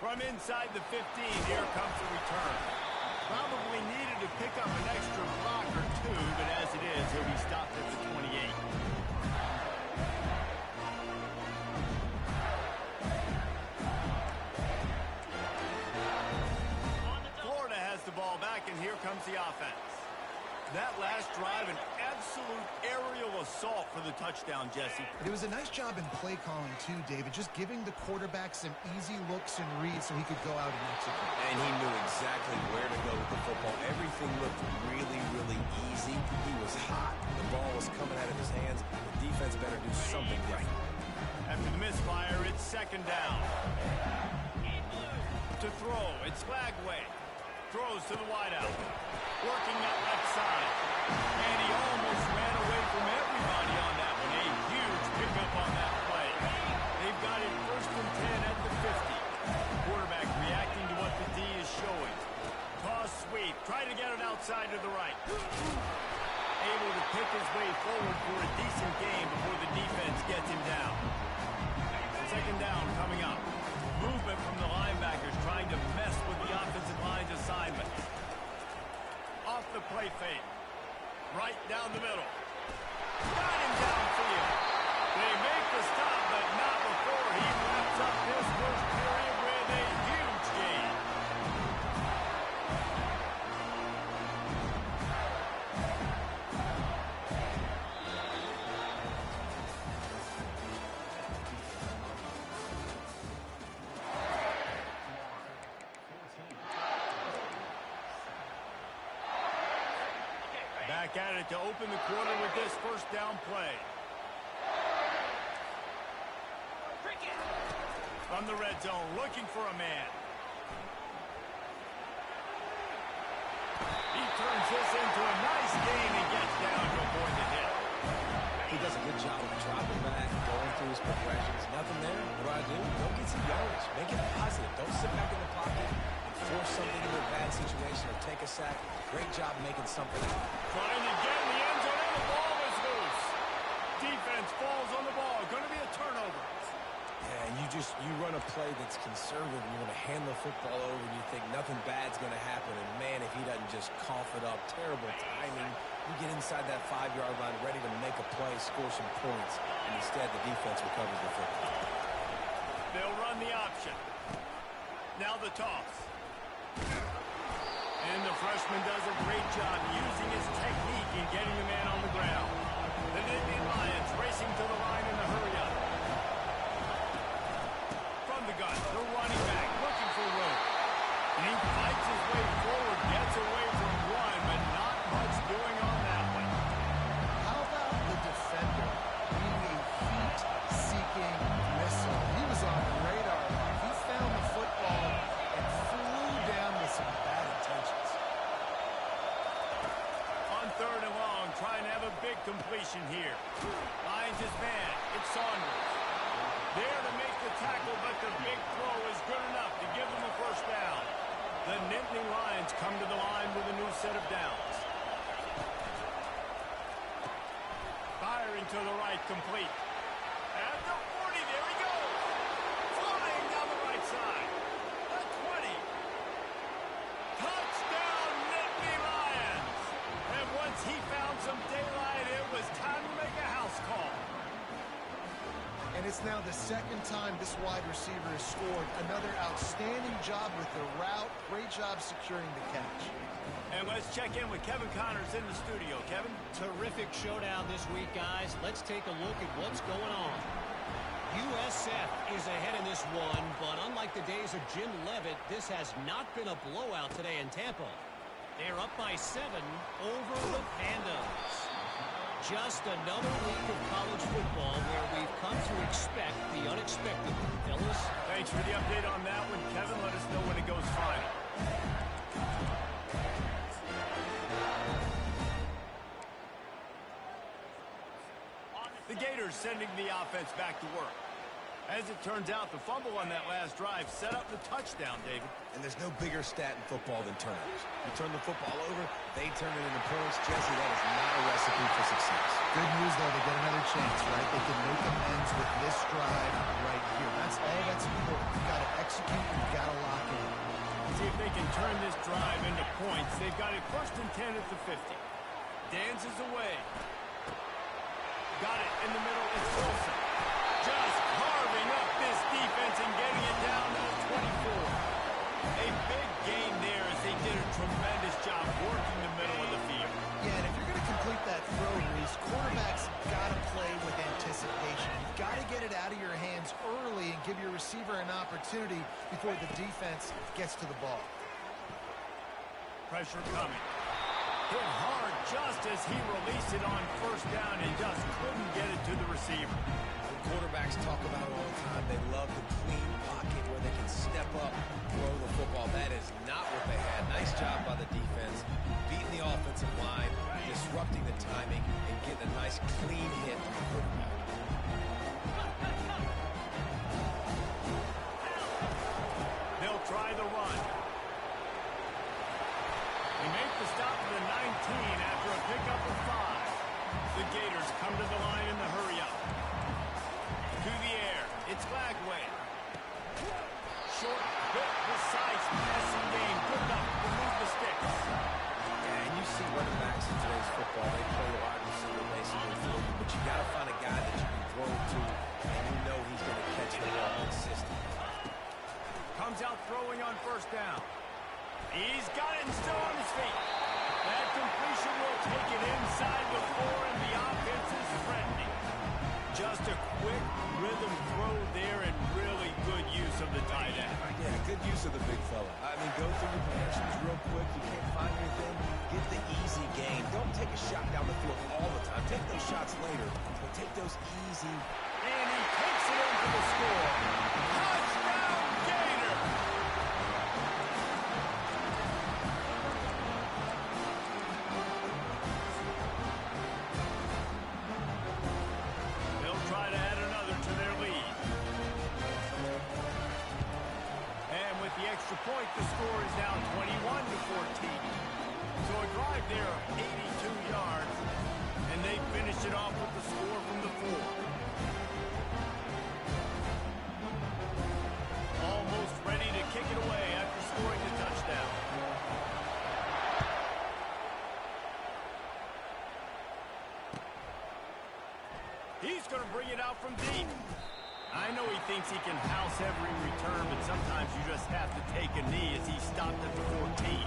From inside the 15, here comes the return. Probably needed to pick up an extra block or two, but as it is, he'll be stopped at the 28. Florida has the ball back, and here comes the offense. That last drive, an absolute aerial assault for the touchdown, Jesse. It was a nice job in play calling, too, David, just giving the quarterback some easy looks and reads so he could go out and execute. And he knew exactly where to go with the football. Everything looked really, really easy. He was hot. The ball was coming out of his hands. The defense better do something different. After the misfire, it's second down. To throw, it's Flagway. Throws to the wideout. Working that left side. And he almost ran away from everybody on that one. A huge pickup on that play. They've got it 1st and 10 at the 50. Quarterback reacting to what the D is showing. Toss sweep. Try to get it outside to the right. Able to pick his way forward for a decent game before the defense gets him down. Second down coming up. Movement from the linebackers trying to mess with the offensive line's assignment. Off the play fake. Right down the middle. Got him downfield. They make the stop, but not before he wraps up this first period with a huge gain. Back at it to open the quarter with this first down play. From the red zone, looking for a man. He turns this into a nice gain and gets down to avoid the hit. He does a good job of dropping back, going through his progressions. Nothing there. What do? Go get some yardage. Make it positive. Don't sit back in the pocket and force something into a bad situation or take a sack. Great job making something out. Trying to get in the end zone, and the ball is loose. Defense falls on the ball. Going to be a turnover. Yeah, and you run a play that's conservative, and you're going to hand the football over, and you think nothing bad's going to happen. And, man, if he doesn't just cough it up, terrible timing. You get inside that 5-yard line ready to make a play, score some points, and instead the defense recovers the football. They'll run the option. Now the toss. And the freshman does a great job using his technique in getting the man on the ground. The Nittany Lions racing to the line in the hurry-up. From the gun, the running back looking for room. And he fights his way forward, gets away from one, but not much doing on that one. How about the defender being a heat-seeking missile? He was on the radar. He found the football and flew down with some bad intentions. On 3rd and long, trying to have a big completion here. Finds his man. It's Saunders. There to make the tackle, but the big throw is good enough to give them a first down. The Nittany Lions come to the line with a new set of downs. Firing to the right, complete. At the 40, there he goes. Flying down the right side. The 20. Touchdown, Nittany Lions. And once he found some daylight, it was time to make a house call. And it's now the second time this wide receiver has scored. Another outstanding job with the route. Great job securing the catch. And let's check in with Kevin Connors in the studio. Kevin? Terrific showdown this week, guys. Let's take a look at what's going on. USF is ahead in this one, but unlike the days of Jim Leavitt, this has not been a blowout today in Tampa. They're up by 7 over the Pandas. Just another week of college football where we've come to expect the unexpected. Fellas? Thanks for the update on that one, Kevin. Let us know when it goes final. The Gators sending the offense back to work. As it turns out, the fumble on that last drive set up the touchdown, David. And there's no bigger stat in football than turnovers. You turn the football over, they turn it into points. Jesse, that is not a recipe for success. Good news, though. They get another chance, right? They can make amends with this drive right here. That's all that's important. You've got to execute. You've got to lock in. See if they can turn this drive into points. They've got it 1st and 10 at the 50. Dances away. Got it in the middle. It's Wilson. Just carving up this defense and getting it down to the 24. A big gain there as they did a tremendous job working the middle of the field. Yeah, and if you're going to complete that throw, Reese, quarterbacks got to play with anticipation. You've got to get it out of your hands early and give your receiver an opportunity before the defense gets to the ball. Pressure coming. Hit hard just as he released it on 1st down and just couldn't get it to the receiver. Quarterbacks talk about it all the time. They love the clean pocket where they can step up, throw the football. That is not what they had. Nice job by the defense, beating the offensive line, disrupting the timing, and getting a nice clean hit on the quarterback. They'll try the run. They make the stop to the 19 after a pickup of 5. The Gators come to the line in the hurry-up. To the air, it's Lagway. Short, quick, precise passing game. Good enough to move the sticks. Yeah, and you see running backs in today's football. They play a wide receiver basically for you, but you got to find a guy that you can throw to, and you know he's going to catch the ball consistently. Comes out throwing on 1st down. He's got it and still on his feet. That completion will take it inside the 4, and the offense is threatening. Just a quick rhythm throw there and really good use of the tight end. Yeah, good use of the big fella. I mean, go through your progressions real quick. You can't find anything. Get the easy gain. Don't take a shot down the field all the time. Take those shots later, but take those easy. And he takes it in for the score. Touchdown, Gator! They'll try to add another to their lead. And with the extra point, the score is now 21-14. So a drive there of 82 yards, and they finish it off with the score from the 4. Almost ready to kick it away after scoring the touchdown. He's going to bring it out from deep. I know he thinks he can house every return, but sometimes you just have to take a knee as he stopped at the 14.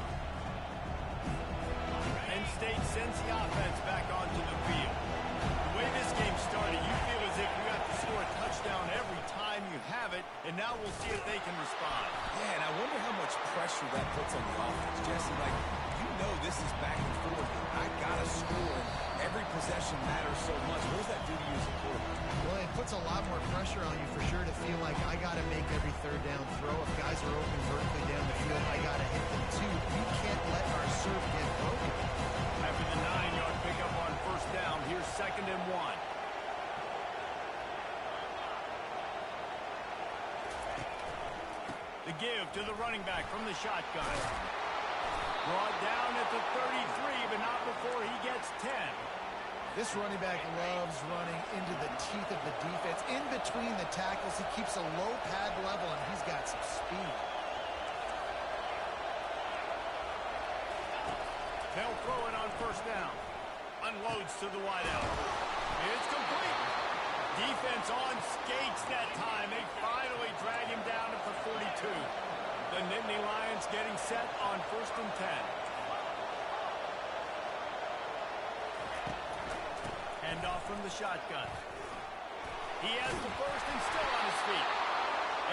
Penn State sends the offense back onto the field. The way this game started, you feel as if you have to score a touchdown every time you have it, and now we'll see if they can respond. Yeah, and I wonder how much pressure that puts on the offense. Jesse, like, you know this is back and forth. I got to score. Every possession matters so much. What does that do to you as a quarterback? Well, it puts a lot more pressure on you for sure to feel like I got to make every 3rd down throw. If guys are open vertically down the field, I got to hit them too. We can't let our serve get broken. After the 9-yard pickup on 1st down, here's 2nd and 1. The give to the running back from the shotgun. Brought down at the 33, but not before he gets 10. This running back loves running into the teeth of the defense. In between the tackles, he keeps a low pad level, and he's got some speed. They'll throw it on 1st down. Unloads to the wideout. It's complete. Defense on skates that time. They finally drag him down at the 42. The Nittany Lions getting set on 1st and 10. Handoff from the shotgun. He has the 1st and still on his feet.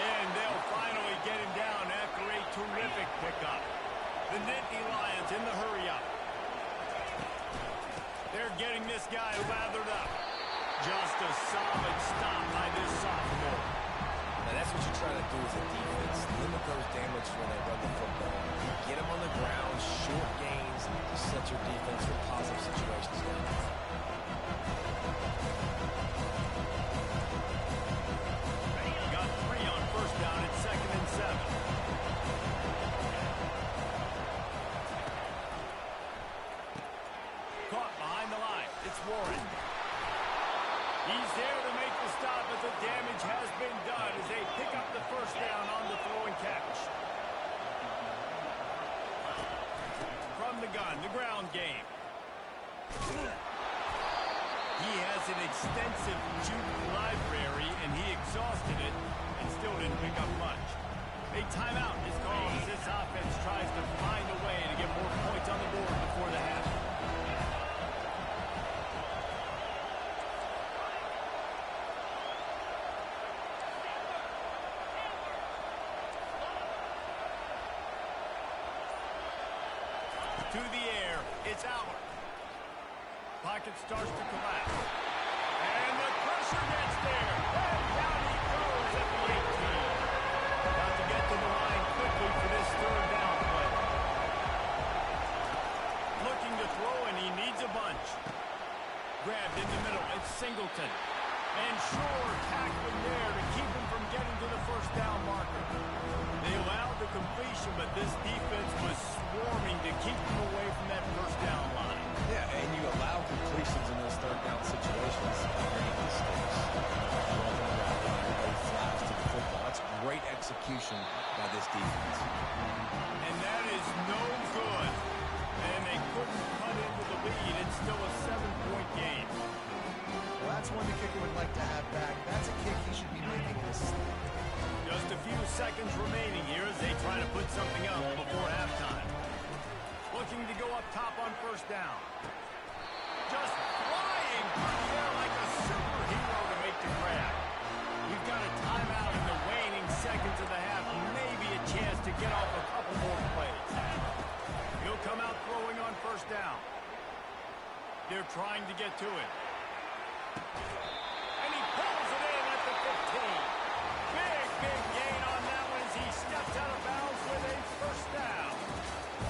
And they'll finally get him down after a terrific pickup. The Nittany Lions in the hurry-up. They're getting this guy lathered up. Just a solid stop by this sophomore. Now, that's what you try to do as a defense. Limit those damage when they run the football. Get them on the ground, short gains, to set your defense for positive situations down. It's Warren. He's there to make the stop, but the damage has been done as they pick up the first down on the throw and catch. From the gun, the ground game. He has an extensive juke library, and he exhausted it and still didn't pick up much. A timeout is called as this offense tries to find a way to get more points on the board before the half. To the air, it's Allen. Pocket starts to collapse. And the pressure gets there. And down he goes at the 18. Got to get to the line quickly for this third down play. Looking to throw, and he needs a bunch. Grabbed in the middle, it's Singleton. And sure tackling there to keep him from getting to the first down marker. They allowed the completion, but this defense was swarming to keep them away from that first down line. Yeah, and you allow completions in those third down situations. Great mistakes. Everybody flies to the football. That's great execution by this defense. And that is no good. And they couldn't cut into the lead. It's still a 7-point game. Well, that's one the kicker would like to have back. That's a kick he should be making this season. Just a few seconds remaining here as they try to put something up before halftime. Looking to go up top on first down. Just flying through the air like a superhero to make the grab. We've got a timeout in the waning seconds of the half. Maybe a chance to get off a couple more plays. He'll come out throwing on first down. They're trying to get to it. And he pulls it in at the 15. Big gain on that one as he steps out of bounds with a first down.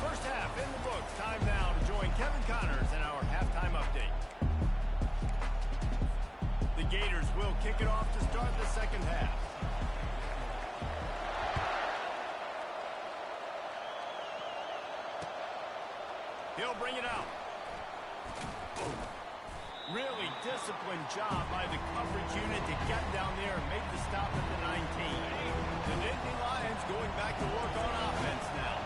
First half in the books. Time now to join Kevin Connors in our halftime update. The Gators will kick it off to start the second half. He'll bring it out. Really disciplined job by the coverage unit to get down there and make the stop at the 19. The Nittany Lions going back to work on offense now.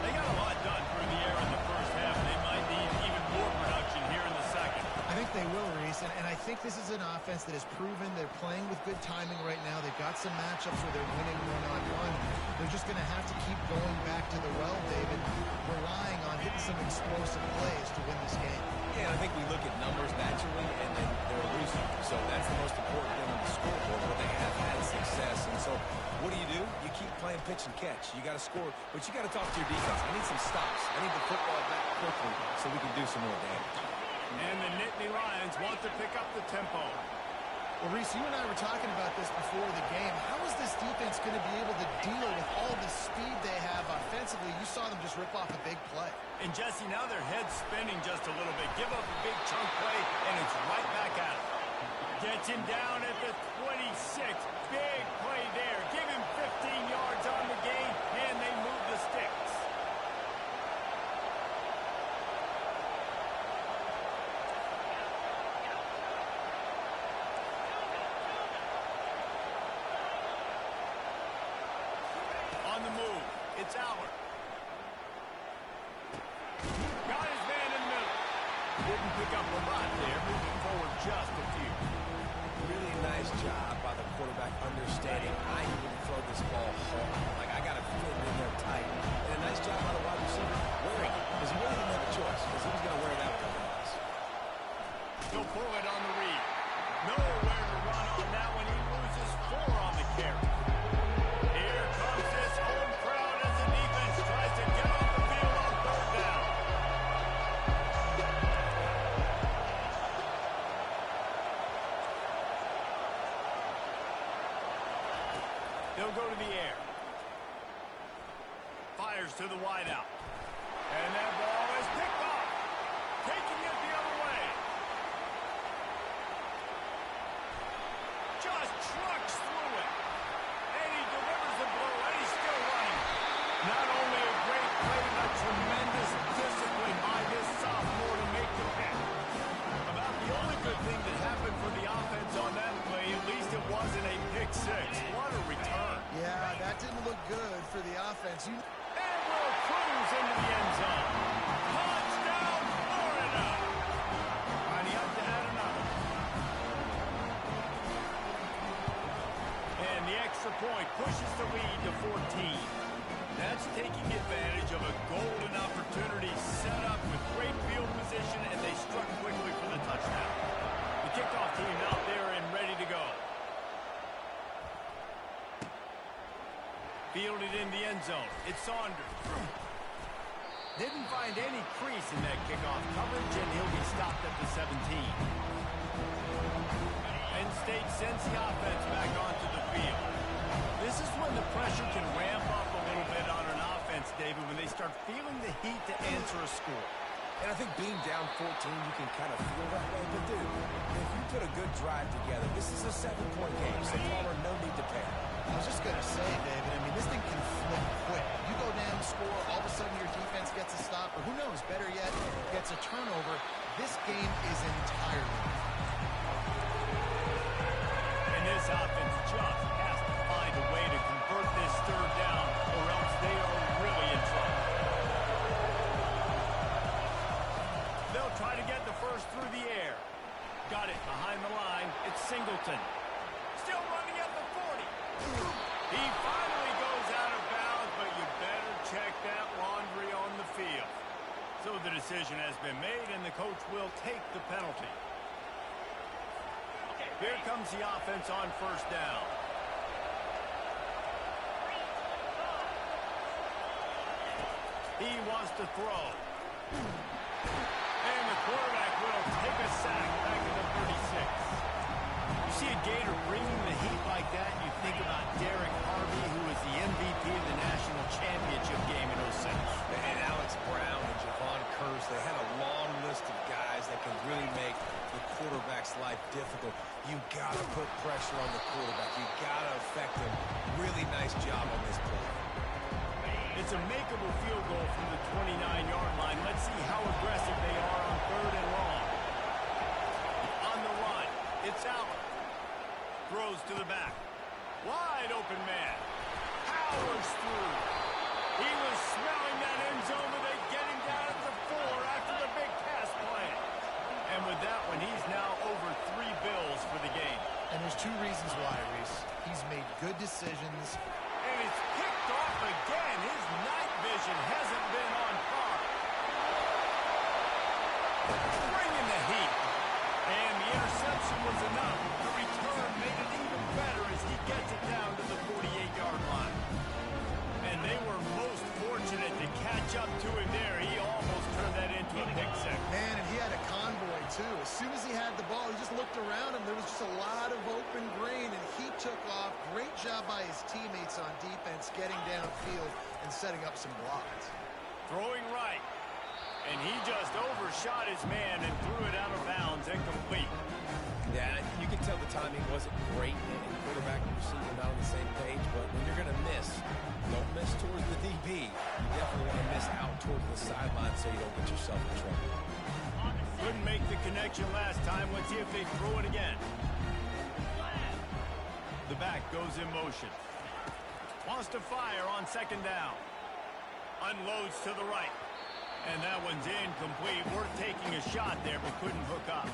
They got a lot done through the air in the first half. They might need even more production here in the second. I think they will, Reese, and I think this is an offense that has proven they're playing with good timing right now. They've got some matchups where they're winning one-on-one. They're just going to have to keep going back to the well, David, relying on hitting some explosive plays to win this game. Yeah, I think we look at numbers naturally, and then they're losing. So that's the most important thing on the scoreboard, but they have had success. And so what do? You keep playing pitch and catch. You got to score, but you got to talk to your defense. I need some stops. I need the football back quickly so we can do some more damage. And the Nittany Lions want to pick up the tempo. Well, Reese, you and I were talking about this before the game. How is this defense going to be able to deal with all the speed they have offensively? You saw them just rip off a big play. And, Jesse, now their head's spinning just a little bit. Give up a big chunk play, and it's right back at him. Gets him down at the 26. Big play there. Give him 15 yards on the gain, and they move the sticks. On the move, it's Allen. Got his man in the middle. Didn't pick up a lot there, moving forward just a few. Really nice job by the quarterback understanding I even throw this ball hard. Like, I got to fit it in there tight. And a nice job by the wide receiver wearing it, because he really didn't have a choice, because he was going to wear it out for the guys. He'll pull it on the read. Nowhere to run on that one. He loses 4 on the carry. Here comes this home crowd as the defense tries to get off the field on third down. They'll go to the air. Fires to the wideout. And that ball is picked off. Taking it the other way. Just trucks through it. And he delivers the blow, and he's still running. Not only a great play, but tremendous discipline by this sophomore to make the pick. About offense. And will cruise into the end zone. Touchdown, Florida! Lining up to add another. And the extra point pushes the lead to 14. That's taking advantage of a golden opportunity set up with great field position, and they struck quickly for the touchdown. The kickoff team out there and ready to go. Fielded in the end zone. It's Saunders. Didn't find any crease in that kickoff coverage, and he'll be stopped at the 17. Penn State sends the offense back onto the field. This is when the pressure can ramp up a little bit on an offense, David, when they start feeling the heat to answer a score. And I think being down 14, you can kind of feel that way. But, dude, if you put a good drive together, this is a 7-point game, so Palmer, no need to panic. I was just going to say, David, I mean, this thing can flip quick. You go down and score, all of a sudden your defense gets a stop, or who knows, better yet, gets a turnover. This game is entirely different. And this offense just has to find a way to convert this third down, or else they are really in trouble. They'll try to get the first through the air. Got it behind the line. It's Singleton. Still running at the 40. He finally goes out of bounds, but you better check that laundry on the field. So the decision has been made, and the coach will take the penalty. Here comes the offense on first down. He wants to throw. And the quarterback will take a sack back to the 36. You see a Gator bringing the heat like that, and you think about Derek Harvey, who was the MVP of the national championship game in 06. And Alex Brown and Javon Curse, they had a long list of guys that can really make the quarterback's life difficult. You got to put pressure on the quarterback. You got to affect him. Really nice job on this play. It's a makeable field goal from the 29-yard line. Let's see how aggressive they are on third and long. On the run, it's Allen. Throws to the back. Wide open man. Powers through. He was smelling that end zone, but they get him down at the 4 after the big pass play. And with that one, he's now over 3 bills for the game. And there's 2 reasons why, Reese. He's made good decisions. And it's picked off again. His night vision hasn't been on par. Bringing the heat. And the interception was enough. The return made it even better as he gets it down to the 48-yard line. And they were most fortunate to catch up to him there. He almost turned that into a pick six. Man, and he had a convoy, too. As soon as he had the ball, he just looked around him. There was just a lot of open green, and he took off. Great job by his teammates on defense, getting downfield and setting up some blocks. Throwing right. And he just overshot his man and threw it out of bounds, incomplete. Yeah, you can tell the timing wasn't great, and quarterback and receiver not on the same page, but when you're going to miss, don't miss towards the DB. You definitely want to miss out towards the sideline so you don't get yourself in trouble. Couldn't make the connection last time. Let's see if they throw it again. The back goes in motion. Wants to fire on second down. Unloads to the right. And that one's incomplete. Worth taking a shot there, but couldn't hook up.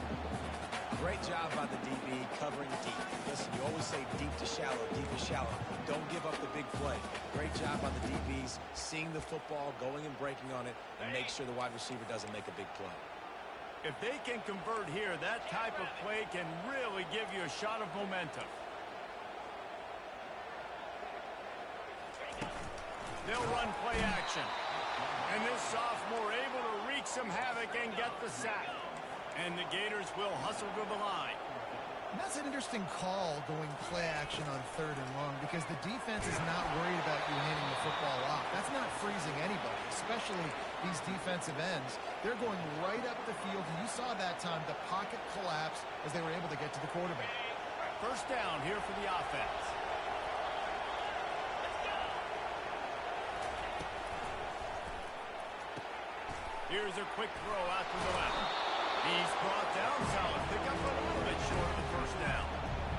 Great job by the DB covering deep. Listen, you always say deep to shallow, deep to shallow. Don't give up the big play. Great job by the DBs, seeing the football, going and breaking on it, and make sure the wide receiver doesn't make a big play. If they can convert here, that type of play can really give you a shot of momentum. They'll run play action. And this sophomore able to wreak some havoc and get the sack. And the Gators will hustle to the line. And that's an interesting call, going play action on third and long, because the defense is not worried about you handing the football off. That's not freezing anybody, especially these defensive ends. They're going right up the field, and you saw that time the pocket collapse as they were able to get to the quarterback. First down here for the offense. Here's a quick throw out to the left. He's brought down, solid pickup, but a little bit short of the first down.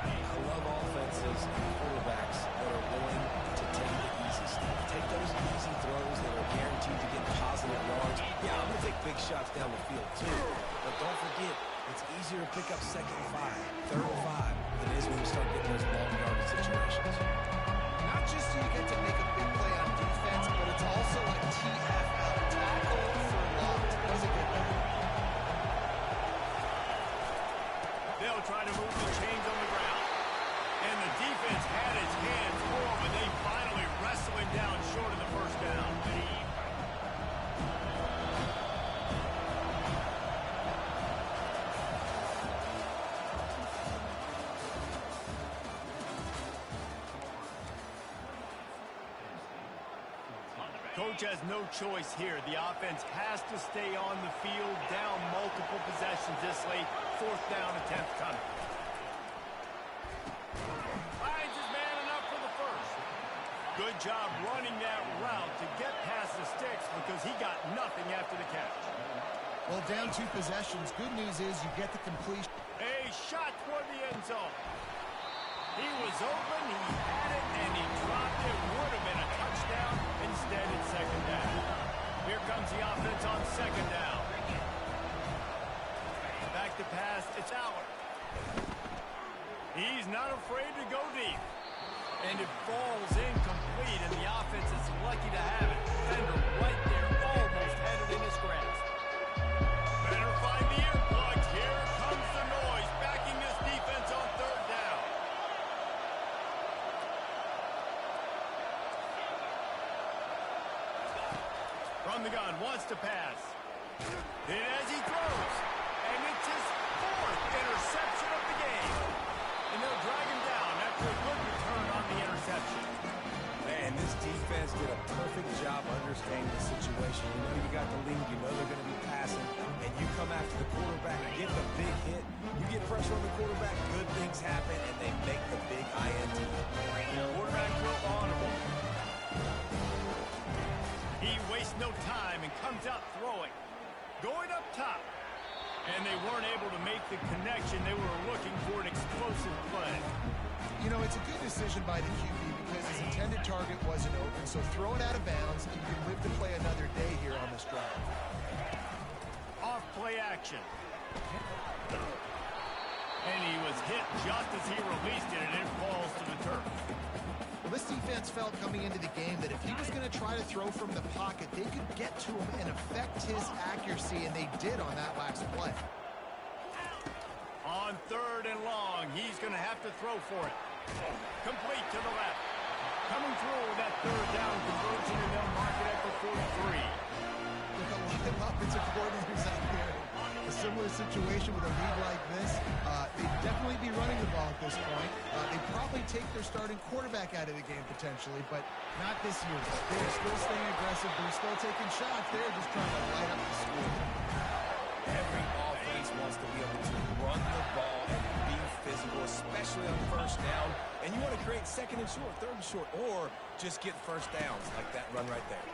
I love offenses and quarterbacks that are willing to take the easy stuff. Take those easy throws that are guaranteed to get positive yards. Yeah, I'm going to take big shots down the field too. But don't forget, it's easier to pick up 2nd and 5, 3rd and 5 than it is when you start getting those long yardage situations. Not just do you get to make a big play on defense, but it's also a TFL, tackle for loss. Was a good play. They'll try to move the chains on the ground. And the defense had his hands full, but they finally wrestle him down short of the first down. Coach has no choice here. The offense has to stay on the field, down multiple possessions this late. 4th down, attempt coming. Finds his man enough for the first. Good job running that route to get past the sticks because he got nothing after the catch. Well, down 2 possessions. Good news is you get the completion. A shot toward the end zone. He was open, he had it, and he dropped it. Would have been a touchdown. Instead, it's 2nd down. Here comes the offense on 2nd down. Back to pass, it's Allard. He's not afraid to go deep. And it falls incomplete, and the offense is lucky to have it. Defender right there, almost had it in his grasp. Better find the earplugs. Here comes the noise, backing this defense on 3rd down. From the gun, wants to pass. And as he throws, and it's his 4th interception of the game. And they'll drag him down after a good return on the interception. Man, this defense did a perfect job understanding the situation. You know you got the lead, you know they're going to be passing, and you come after the quarterback, get the big hit, you get pressure on the quarterback, good things happen, and they make the big INT. Quarterback throw honorable. He wastes no time and comes out throwing. Going up top. And they weren't able to make the connection. They were looking for an explosive play. You know, it's a good decision by the QB because his intended target wasn't open, so throw it out of bounds. You can live to play another day here on this drive. Off play action. And he was hit just as he released it, and it falls to the turf. Well, this defense felt coming into the game that if he was going to try to throw from the pocket, they could get to him and affect his accuracy, and they did on that last play. On 3rd and long, he's going to have to throw for it. Complete to the left. Coming through with that 3rd down conversion, and they'll mark it at the 43. With a lot of offensive coordinators out there, a similar situation with a lead like this, they'd definitely be running the ball at this point. They'd probably take their starting quarterback out of the game potentially, but not this year. They're still staying aggressive. They're still taking shots. They're just trying to light up the score. Every offense wants to be able to run the ball and be physical, especially on 1st down. And you want to create 2nd and short, 3rd and short, or just get 1st downs like that run right there.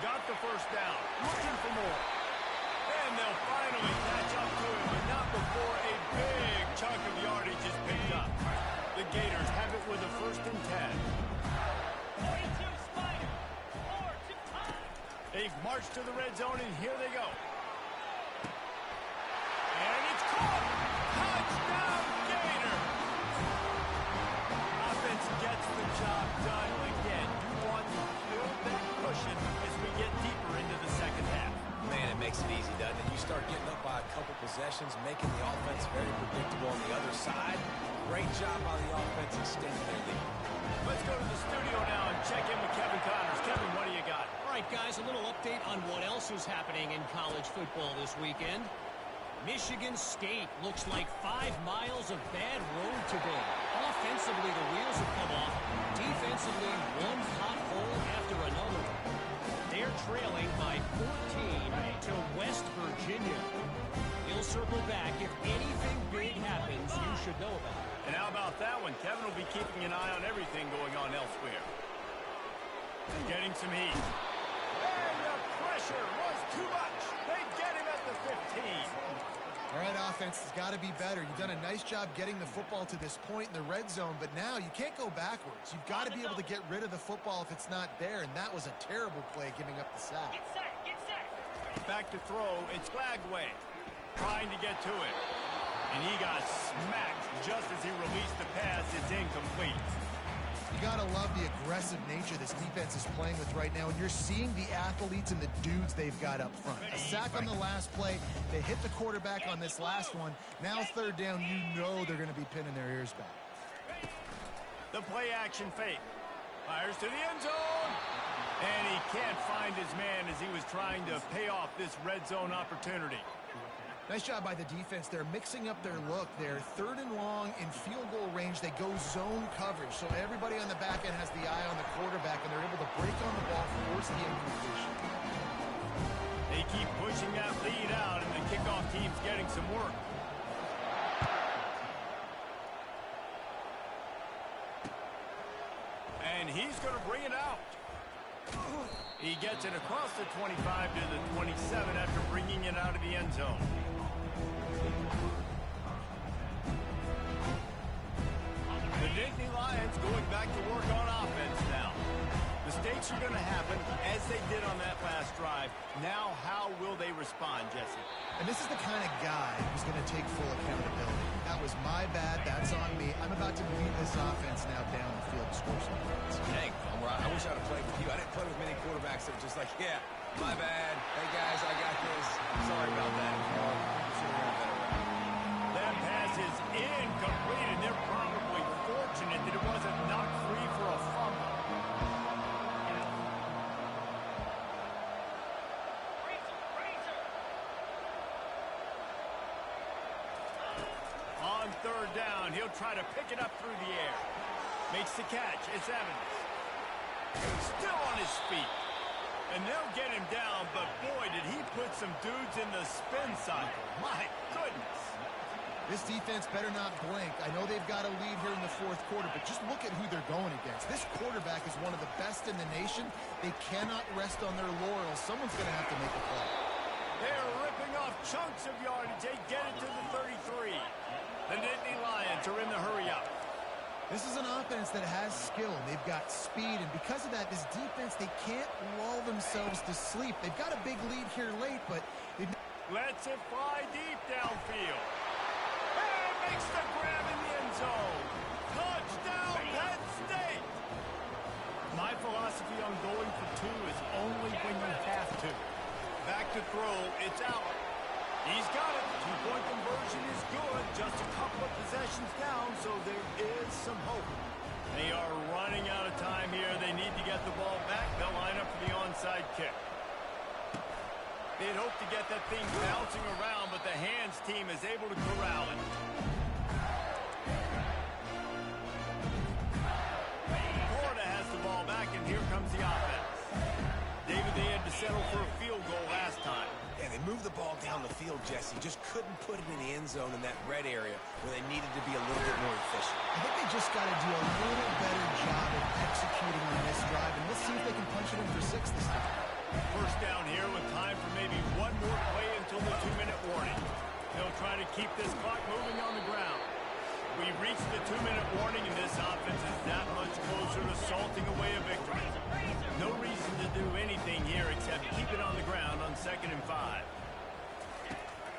Got the 1st down. Looking for more. And they'll finally catch up to him, but not before a big chunk of yardage is picked up. The Gators have it with a 1st and 10. 42 Spider. 4 to tie. They've marched to the red zone, and here they go. And it's caught. Touchdown, Gators. Offense gets the job done again. You want to build that cushion as we get deeper into the 2nd half. Man, it makes it easy, doesn't it? You start getting up by a couple possessions, making the offense very predictable on the other side. Great job by the offense extending their lead. Let's go to the studio now and check in with Kevin Connors. Kevin, what do you got? All right, guys, a little update on what else is happening in college football this weekend. Michigan State looks like 5 miles of bad road today. Offensively, the wheels have come off. Defensively, one hot hole after another. They're trailing by 14 to West Virginia. We'll circle back. If anything big happens, you should know about it. And how about that one? Kevin will be keeping an eye on everything going on elsewhere. Getting some heat. And the pressure was too much. They get him at the 15. All right, defense has got to be better. You've done a nice job getting the football to this point in the red zone, but now you can't go backwards. You've got to be able to get rid of the football if it's not there, and that was a terrible play giving up the sack. Back to throw. It's Flagway trying to get to it. And he got smacked just as he released the pass. It's incomplete. You got to love the aggressive nature this defense is playing with right now, and you're seeing the athletes and the dudes they've got up front. A sack on the last play. They hit the quarterback on this last one. Now third down, you know they're going to be pinning their ears back. The play action fake. Fires to the end zone. And he can't find his man as he was trying to pay off this red zone opportunity. Nice job by the defense. They're mixing up their look. They're third and long in field goal range. They go zone coverage. So everybody on the back end has the eye on the quarterback, and they're able to break on the ball, force the incompletion. They keep pushing that lead out, and the kickoff team's getting some work. And he's going to bring it out. He gets it across the 25 to the 27 after bringing it out of the end zone. The Nittany Lions going back to work on offense now. Mistakes are going to happen as they did on that last drive. Now, how will they respond, Jesse? And this is the kind of guy who's going to take full accountability. That was my bad. That's on me. I'm about to lead this offense now down the field to score some points. Dang, I wish I'd have played with you. I didn't play with many quarterbacks that were just like, yeah, my bad. Hey, guys, I got this. Sorry about that. That pass is incomplete, and they're probably fortunate that it wasn't knocked free for a fumble. On third down, he'll try to pick it up through the air. Makes the catch. It's Evans. Still on his feet. And they'll get him down, but boy, did he put some dudes in the spin cycle. My goodness. This defense better not blink. I know they've got a lead here in the fourth quarter, but just look at who they're going against. This quarterback is one of the best in the nation. They cannot rest on their laurels. Someone's going to have to make a play. They're ripping off chunks of yardage. They get it to the 33. The Nittany Lions are in the hurry-up. This is an offense that has skill. They've got speed, and because of that, this defense, they can't lull themselves to sleep. They've got a big lead here late, but they've... Lets it fly deep downfield. And makes the grab in the end zone. Touchdown, Penn State! My philosophy on going for two is only when you have to. Back to throw, it's out. He's got it. Two-point conversion is good. Just a couple of possessions down, so there is some hope. They are running out of time here. They need to get the ball back. They'll line up for the onside kick. They'd hope to get that thing bouncing around, but the hands team is able to corral it. Florida has the ball back, and here comes the offense. David, they had to settle for a field goal last time. Yeah, they moved the ball down the field, Jesse. Just couldn't put it in the end zone in that red area where they needed to be a little bit more efficient. I think they just got to do a little better job of executing on this drive, and let's see if they can punch it in for 6 this time. First down here with time for maybe one more play until the 2-minute warning. They'll try to keep this clock moving on the ground. We've reached the 2-minute warning, and this offense is that much closer to salting away a victory. No reason to do anything here except keep it on the ground on 2nd and 5.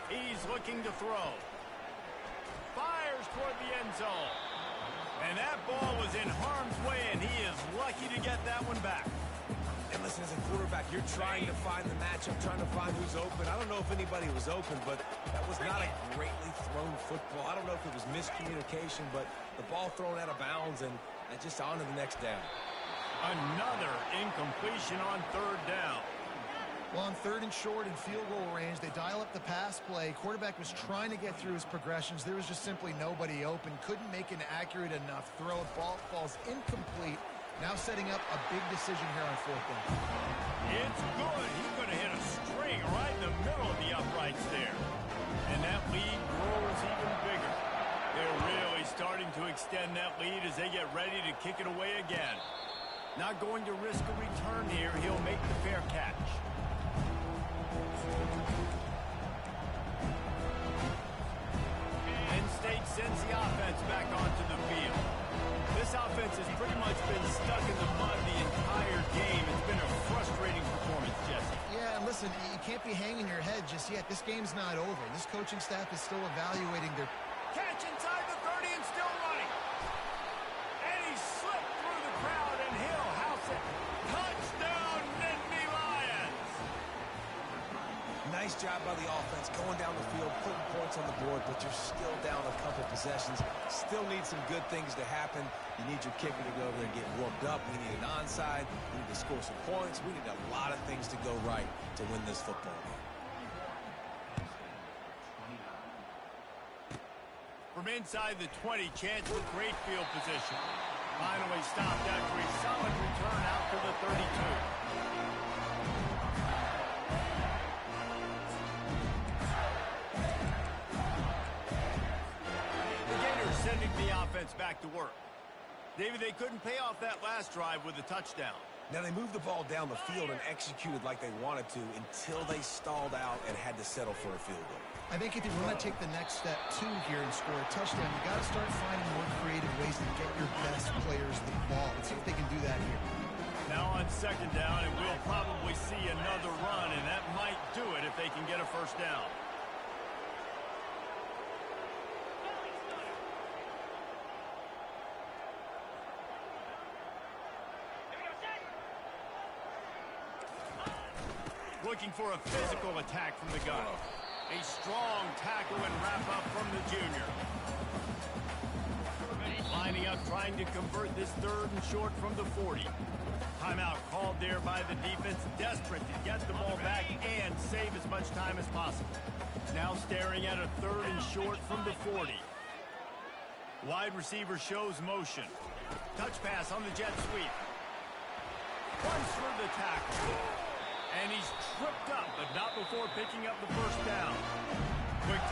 He's looking to throw. Fires toward the end zone. And that ball was in harm's way, and he is lucky to get that one back. And listen, as a quarterback, you're trying to find the matchup, trying to find who's open. I don't know if anybody was open, but that was not a greatly thrown football. I don't know if it was miscommunication, but the ball thrown out of bounds, and just on to the next down. Another incompletion on third down. Well, on 3rd and short in field goal range, they dial up the pass play. Quarterback was trying to get through his progressions. There was just simply nobody open. Couldn't make an accurate enough throw. Ball falls incomplete. Now setting up a big decision here on 4th down. It's good. He's going to hit a string right in the middle of the uprights there. And that lead grows even bigger. They're really starting to extend that lead as they get ready to kick it away again. Not going to risk a return here. He'll make the fair catch. offense has pretty much been stuck in the mud the entire game. It's been a frustrating performance, Jesse. Yeah, and listen, you can't be hanging your head just yet. This game's not over. This coaching staff is still evaluating their... Catch inside the 30 and still running. And he slipped through the crowd, and he'll house it. Touchdown, Nittany Lions! Nice job by the offense going down the field, putting points on the board, but you're still down a couple possessions. Still need some good things to happen. You need your kicker to go over there and get warmed up. We need an onside. We need to score some points. We need a lot of things to go right to win this football game. From inside the 20, chance for great field position. Finally stopped after a solid return out to the 32. The Gators sending the offense back to work. David, they couldn't pay off that last drive with a touchdown. Now, they moved the ball down the field and executed like they wanted to until they stalled out and had to settle for a field goal. I think if you want to take the next step, too, here and score a touchdown, you got to start finding more creative ways to get your best players the ball. Let's see if they can do that here. Now on second down, and we'll probably see another run, and that might do it if they can get a first down. Looking for a physical attack from the gun. A strong tackle and wrap-up from the junior. Lining up, trying to convert this 3rd and short from the 40. Timeout called there by the defense, desperate to get the ball back and save as much time as possible. Now staring at a 3rd and short from the 40. Wide receiver shows motion. Touch pass on the jet sweep. Runs through the tackle. And he's tripped up, but not before picking up the first down. Quick time.